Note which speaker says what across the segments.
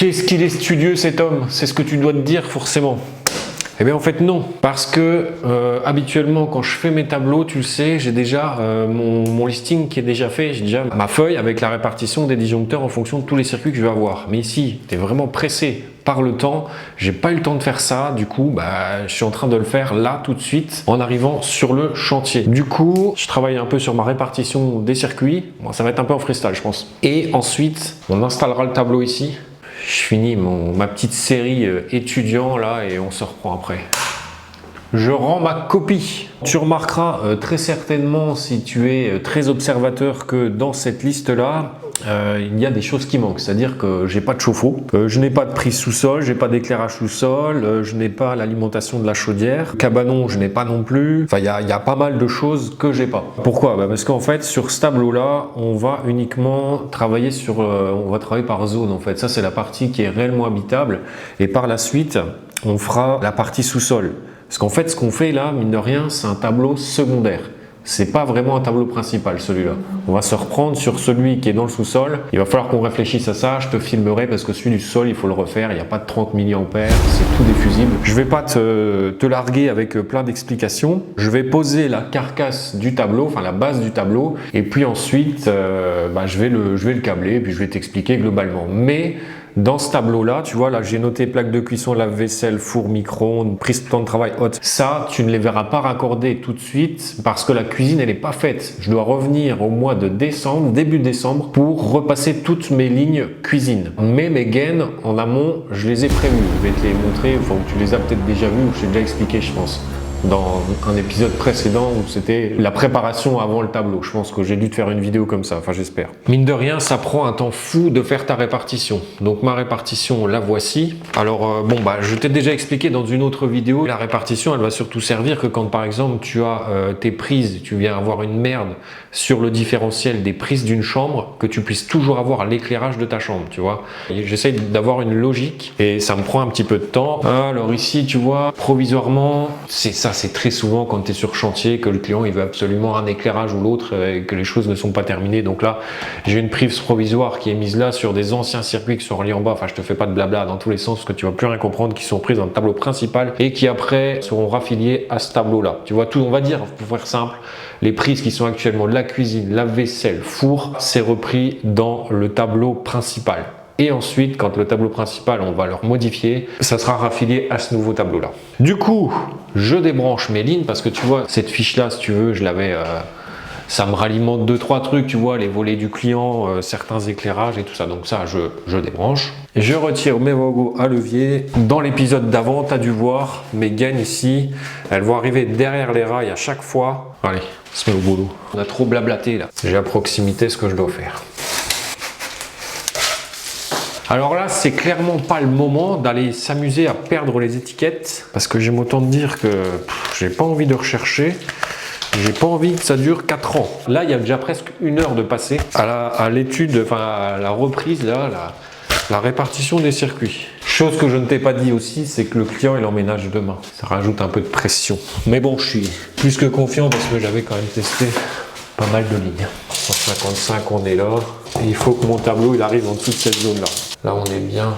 Speaker 1: Qu'est-ce qu'il est studieux cet homme? C'est ce que tu dois te dire forcément. Eh bien en fait non, parce que habituellement quand je fais mes tableaux, tu le sais, j'ai déjà mon listing qui est déjà fait, j'ai déjà ma feuille avec la répartition des disjoncteurs en fonction de tous les circuits que je vais avoir. Mais ici, tu es vraiment pressé par le temps, j'ai pas eu le temps de faire ça, du coup je suis en train de le faire là tout de suite en arrivant sur le chantier. Du coup, je travaille un peu sur ma répartition des circuits, bon, ça va être un peu en freestyle je pense. Et ensuite, on installera le tableau ici. Je finis ma petite série étudiant là et on se reprend après. Je rends ma copie. Tu remarqueras très certainement si tu es très observateur que dans cette liste-là, il y a des choses qui manquent. C'est-à-dire que j'ai pas de chauffe-eau, je n'ai pas de prise sous-sol, j'ai pas d'éclairage sous-sol, je n'ai pas l'alimentation de la chaudière, cabanon je n'ai pas non plus. Enfin, il y a pas mal de choses que j'ai pas. Pourquoi? Parce qu'en fait, sur ce tableau-là, on va uniquement travailler sur, on va travailler par zone en fait. Ça, c'est la partie qui est réellement habitable. Et par la suite, on fera la partie sous-sol. Parce qu'en fait, ce qu'on fait là, mine de rien, c'est un tableau secondaire. C'est pas vraiment un tableau principal, celui-là. On va se reprendre sur celui qui est dans le sous-sol. Il va falloir qu'on réfléchisse à ça. Je te filmerai parce que celui du sol, il faut le refaire. Il n'y a pas de 30 mA, c'est tout défusible. Je vais pas te larguer avec plein d'explications. Je vais poser la carcasse du tableau, enfin la base du tableau. Et puis ensuite, je vais le câbler et puis je vais t'expliquer globalement. Mais dans ce tableau-là, tu vois, là j'ai noté plaque de cuisson, lave-vaisselle, four, micro-ondes, prise de temps de travail haute. Ça, tu ne les verras pas raccordés tout de suite parce que la cuisine, elle n'est pas faite. Je dois revenir au mois de décembre, début décembre, pour repasser toutes mes lignes cuisine. Mais mes gaines, en amont, je les ai prévues. Je vais te les montrer, enfin, tu les as peut-être déjà vues ou je t'ai déjà expliqué, je pense, dans un épisode précédent où c'était la préparation avant le tableau. Je pense que j'ai dû te faire une vidéo comme ça, enfin j'espère. Mine de rien, ça prend un temps fou de faire ta répartition. Donc ma répartition, la voici. Alors je t'ai déjà expliqué dans une autre vidéo, la répartition, elle va surtout servir que quand par exemple tu as tes prises, tu viens avoir une merde sur le différentiel des prises d'une chambre, que tu puisses toujours avoir l'éclairage de ta chambre, tu vois. J'essaye d'avoir une logique et ça me prend un petit peu de temps. Alors ici, tu vois, provisoirement, c'est ça. C'est très souvent quand tu es sur chantier que le client il veut absolument un éclairage ou l'autre et que les choses ne sont pas terminées. Donc là, j'ai une prise provisoire qui est mise là sur des anciens circuits qui sont reliés en bas. Enfin, je te fais pas de blabla dans tous les sens parce que tu vas plus rien comprendre, qui sont prises dans le tableau principal et qui après seront raffiliées à ce tableau-là. Tu vois, tout, on va dire, pour faire simple, les prises qui sont actuellement de la cuisine, lave-vaisselle, four, c'est repris dans le tableau principal. Et ensuite, quand le tableau principal, on va le modifier, ça sera raffilié à ce nouveau tableau-là. Du coup, je débranche mes lignes parce que tu vois, cette fiche-là, si tu veux, je l'avais... ça me ralimente 2-3 trucs, tu vois, les volets du client, certains éclairages et tout ça. Donc ça, je débranche. Je retire mes wagons à levier. Dans l'épisode d'avant, tu as dû voir mes gaines ici. Elles vont arriver derrière les rails à chaque fois. Allez, on se met au boulot. On a trop blablaté là. J'ai à proximité ce que je dois faire. Alors là, c'est clairement pas le moment d'aller s'amuser à perdre les étiquettes parce que j'aime autant te dire que j'ai pas envie de rechercher. J'ai pas envie que ça dure 4 ans. Là, il y a déjà presque 1 heure de passé à l'étude, enfin à la reprise, là, la répartition des circuits. Chose que je ne t'ai pas dit aussi, c'est que le client il emménage demain. Ça rajoute un peu de pression. Mais bon, je suis plus que confiant parce que j'avais quand même testé pas mal de lignes. 155, on est là. Et il faut que mon tableau il arrive en dessous de cette zone-là. Là, on est bien.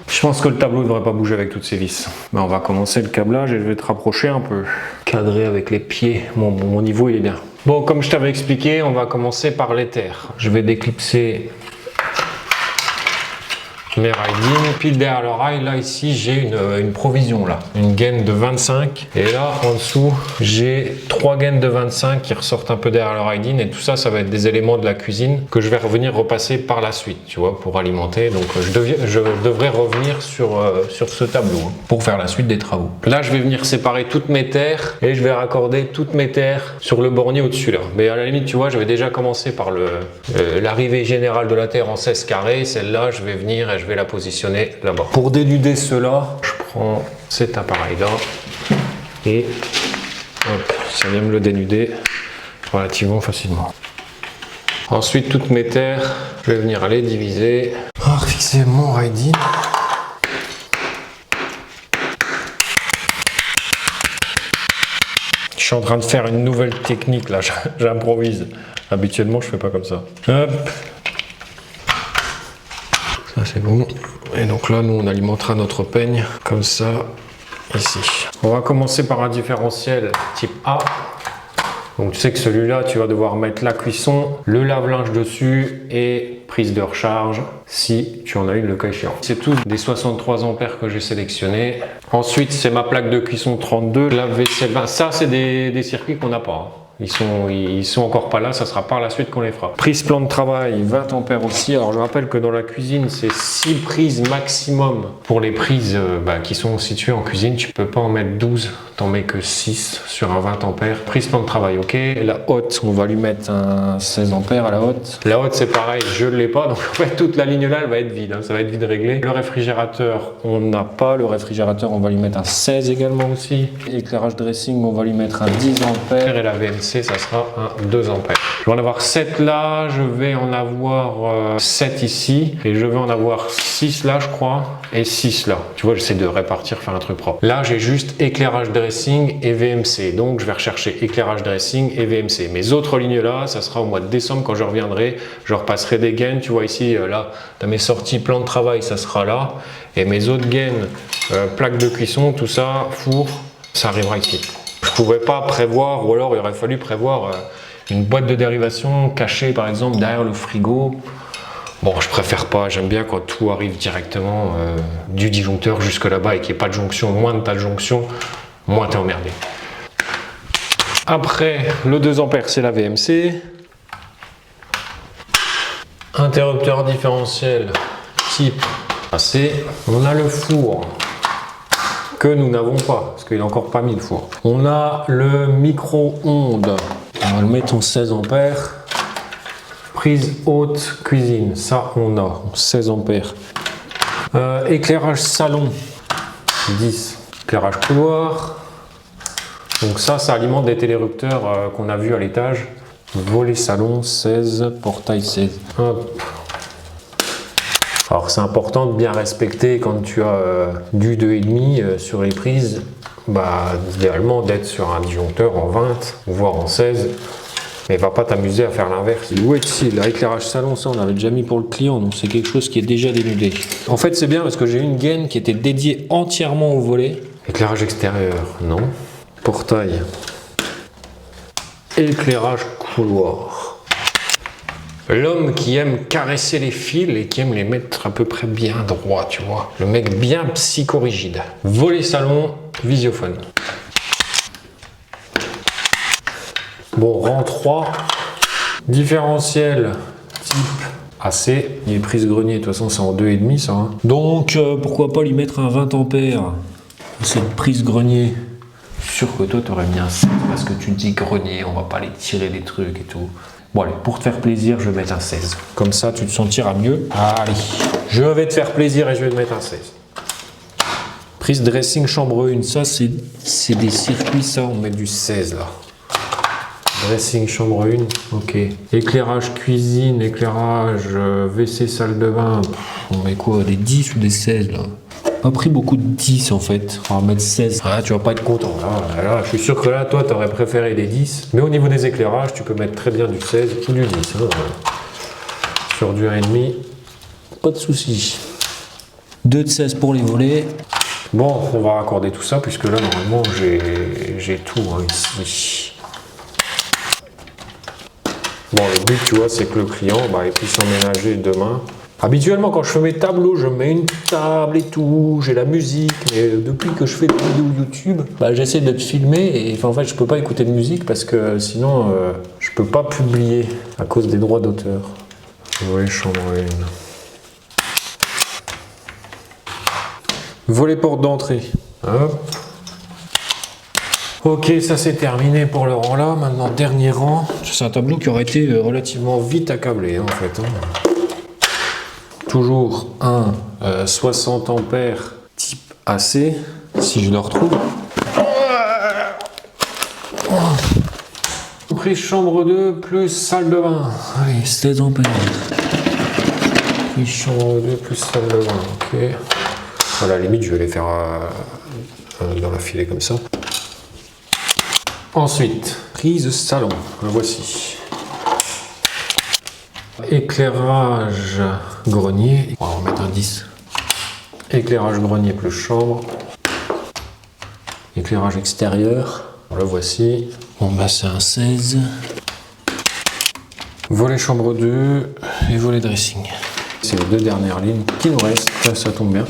Speaker 1: Je pense que le tableau ne devrait pas bouger avec toutes ces vis. Mais on va commencer le câblage et je vais te rapprocher un peu. Cadrer avec les pieds. Mon niveau, il est bien. Bon, comme je t'avais expliqué, on va commencer par l'éther. Je vais déclipser mes rails-in. Pile derrière le rail, là ici j'ai une provision là, une gaine de 25 et là en dessous j'ai 3 gaines de 25 qui ressortent un peu derrière le rail-in et tout ça, ça va être des éléments de la cuisine que je vais revenir repasser par la suite, tu vois, pour alimenter. Donc je devrais revenir sur ce tableau hein, pour faire la suite des travaux. Là je vais venir séparer toutes mes terres et je vais raccorder toutes mes terres sur le bornier au-dessus là. Mais à la limite, tu vois, j'avais déjà commencé par l'arrivée générale de la terre en 16 carrés. Celle-là, je vais venir et je vais la positionner là-bas. Pour dénuder cela, je prends cet appareil-là et hop, ça vient me le dénuder relativement facilement. Ensuite, toutes mes terres, je vais venir les diviser. Fixer mon rail-in. Je suis en train de faire une nouvelle technique là, j'improvise. Habituellement, je fais pas comme ça. Hop. Ça c'est bon. Et donc là, nous on alimentera notre peigne comme ça, ici. On va commencer par un différentiel type A. Donc tu sais que celui-là, tu vas devoir mettre la cuisson, le lave-linge dessus et prise de recharge si tu en as une le cas échéant. C'est tout des 63 ampères que j'ai sélectionné. Ensuite, c'est ma plaque de cuisson 32, lave-vaisselle 20. Ça, c'est des circuits qu'on n'a pas. Ils sont encore pas là, ça sera par la suite qu'on les fera. Prise plan de travail, 20 ampères aussi. Alors je rappelle que dans la cuisine, c'est 6 prises maximum pour les prises qui sont situées en cuisine. Tu peux pas en mettre 12, t'en mets que 6 sur un 20 ampères. Prise plan de travail, ok. La haute, on va lui mettre un 16 ampères à la haute. La haute, c'est pareil, je ne l'ai pas, donc en fait toute la ligne là, elle va être vide, hein. Ça va être vide réglé. Le réfrigérateur, on n'a pas. Le réfrigérateur, on va lui mettre un 16 également aussi. Éclairage dressing, on va lui mettre un 10 ampères. Et la VMC, ça sera un 2 ampères. Je vais en avoir 7 là, je vais en avoir 7 ici, et je vais en avoir 6 là, je crois, et 6 là. Tu vois, j'essaie de répartir, faire un truc propre. Là, j'ai juste éclairage dressing et VMC, donc je vais rechercher éclairage dressing et VMC. Mes autres lignes là, ça sera au mois de décembre quand je reviendrai, je repasserai des gaines. Tu vois ici, là, dans mes sorties plan de travail, ça sera là, et mes autres gaines, plaque de cuisson, tout ça, four, ça arrivera ici. Je ne pouvais pas prévoir, ou alors il aurait fallu prévoir une boîte de dérivation cachée par exemple derrière le frigo. Bon, je préfère pas, j'aime bien quand tout arrive directement du disjoncteur jusque là-bas et qu'il n'y ait pas de jonction. Moins tu as de jonction, moins tu es emmerdé. Après, le 2 ampères, c'est la VMC. Interrupteur différentiel type AC. On a le four que nous n'avons pas, parce qu'il n'a encore pas mis le four. On a le micro-ondes. On va le mettre en 16 ampères. Prise haute cuisine, ça on a, 16 ampères. Éclairage salon, 10. Éclairage couloir. Donc ça alimente des télérupteurs qu'on a vu à l'étage. Volet salon, 16. Portail, 16. Hop. Alors c'est important de bien respecter quand tu as du 2,5 sur les prises, idéalement d'être sur un disjoncteur en 20, voire en 16, mais va pas t'amuser à faire l'inverse. Où est-il? L'éclairage salon, ça on avait déjà mis pour le client, donc c'est quelque chose qui est déjà dénudé. En fait c'est bien parce que j'ai une gaine qui était dédiée entièrement au volet. Éclairage extérieur, non. Portail. Éclairage couloir. L'homme qui aime caresser les fils et qui aime les mettre à peu près bien droits, tu vois. Le mec bien psychorigide. Volet salon, visiophone. Bon, rang 3. Différentiel type AC. Il est prise grenier, de toute façon c'est en 2,5 ça. Hein. Donc pourquoi pas lui mettre un 20 ampères. Cette prise grenier. Je suis sûr que toi t'aurais mis un 7 parce que tu dis grenier, on va pas aller tirer des trucs et tout. Bon allez, pour te faire plaisir, je vais mettre un 16. Comme ça, tu te sentiras mieux. Allez, je vais te faire plaisir et je vais te mettre un 16. Prise dressing chambre 1, ça c'est des circuits, ça on met du 16 là. Dressing chambre 1, ok. Éclairage cuisine, éclairage WC salle de bain, on met quoi, des 10 ou des 16 là? Pas pris beaucoup de 10 en fait, on va mettre 16. Ah, tu vas pas être content là, je suis sûr que là, toi, t'aurais préféré des 10. Mais au niveau des éclairages, tu peux mettre très bien du 16 ou du 10. Hein. Sur du 1,5, pas de soucis. 2 de 16 pour les volets. Bon, on va raccorder tout ça puisque là, normalement, j'ai tout hein, ici. Bon, le but, tu vois, c'est que le client il puisse emménager demain. Habituellement, quand je fais mes tableaux, je mets une table et tout, j'ai la musique, mais depuis que je fais des vidéos YouTube, j'essaie d'être filmé et en fait, je peux pas écouter de musique parce que sinon, je peux pas publier à cause des droits d'auteur. Oui, chambre 1. Volet porte d'entrée. Hop. Ok, ça c'est terminé pour le rang là. Maintenant, dernier rang. C'est un tableau qui aurait été relativement vite accablé en fait. Hein. Toujours un 60 ampères type AC, si je le retrouve. Prise chambre 2 plus salle de bain. Allez, 16 ampères. Prise chambre 2 plus salle de bain, ok. À la limite, je vais les faire dans la filée comme ça. Ensuite, prise salon, le voici. Éclairage grenier, on va mettre un 10. Éclairage grenier plus chambre. Éclairage extérieur, le voici. Bon bah c'est un 16. Volet chambre 2 et volet dressing. C'est les deux dernières lignes qui nous restent, ça tombe bien.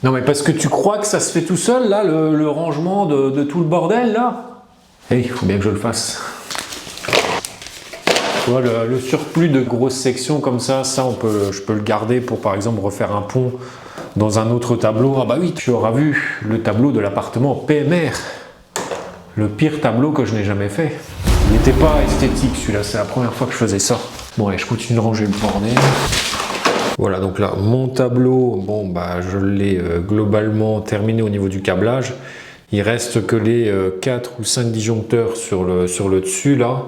Speaker 1: Non mais parce que tu crois que ça se fait tout seul là, le rangement de tout le bordel là? Eh, il faut bien que je le fasse. Tu vois, le surplus de grosses sections comme ça, je peux le garder pour par exemple refaire un pont dans un autre tableau. Ah bah oui, tu auras vu le tableau de l'appartement PMR. Le pire tableau que je n'ai jamais fait. Il n'était pas esthétique celui-là, c'est la première fois que je faisais ça. Bon allez, je continue de ranger le bordel. Voilà, donc là, mon tableau, bon bah je l'ai globalement terminé au niveau du câblage. Il reste que les 4 ou 5 disjoncteurs sur le dessus là,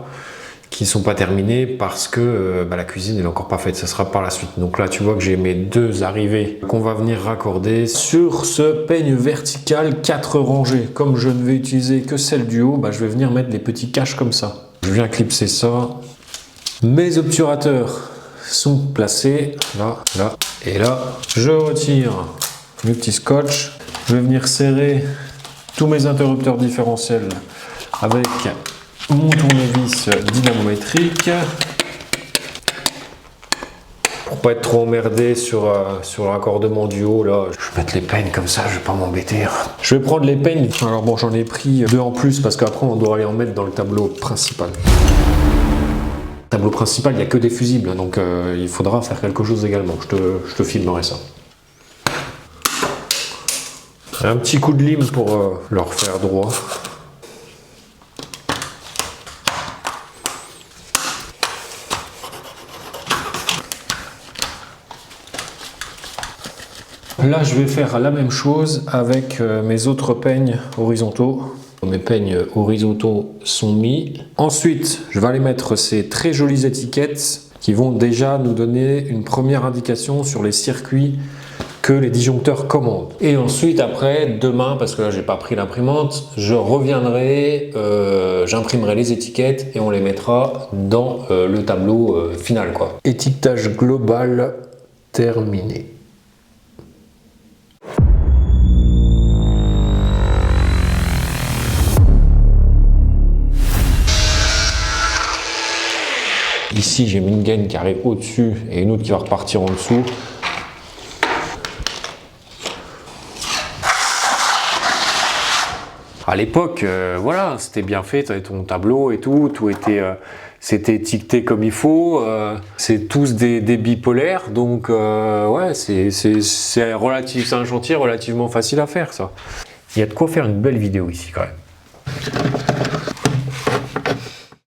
Speaker 1: qui ne sont pas terminés parce que la cuisine n'est encore pas faite, ça sera par la suite. Donc là tu vois que j'ai mes deux arrivées qu'on va venir raccorder sur ce peigne vertical 4 rangées. Comme je ne vais utiliser que celle du haut, je vais venir mettre des petits caches comme ça. Je viens clipser ça. Mes obturateurs sont placés là, là et là. Je retire le petit scotch. Je vais venir serrer tous mes interrupteurs différentiels avec mon tournevis dynamométrique pour pas être trop emmerdé sur le raccordement du haut là. Je vais mettre les peignes comme ça, je vais pas m'embêter. Je vais prendre les peignes. Alors bon, j'en ai pris 2 en plus parce qu'après on doit aller en mettre dans le tableau principal. Tableau principal, il n'y a que des fusibles, donc il faudra faire quelque chose également. Je te filmerai ça. Un petit coup de lime pour leur faire droit. Là, je vais faire la même chose avec mes autres peignes horizontaux. Mes peignes horizontaux sont mis. Ensuite, je vais aller mettre ces très jolies étiquettes qui vont déjà nous donner une première indication sur les circuits que les disjoncteurs commandent. Et ensuite, après, demain, parce que là, j'ai pas pris l'imprimante, je reviendrai, j'imprimerai les étiquettes et on les mettra dans le tableau final, quoi. Étiquetage global terminé. Ici, j'ai mis une gaine qui arrive au-dessus et une autre qui va repartir en dessous. À l'époque, voilà, c'était bien fait, tu avais ton tableau et tout était, c'était étiqueté comme il faut. C'est tous des bipolaires, donc ouais, c'est un chantier relativement facile à faire, ça. Il y a de quoi faire une belle vidéo ici, quand même.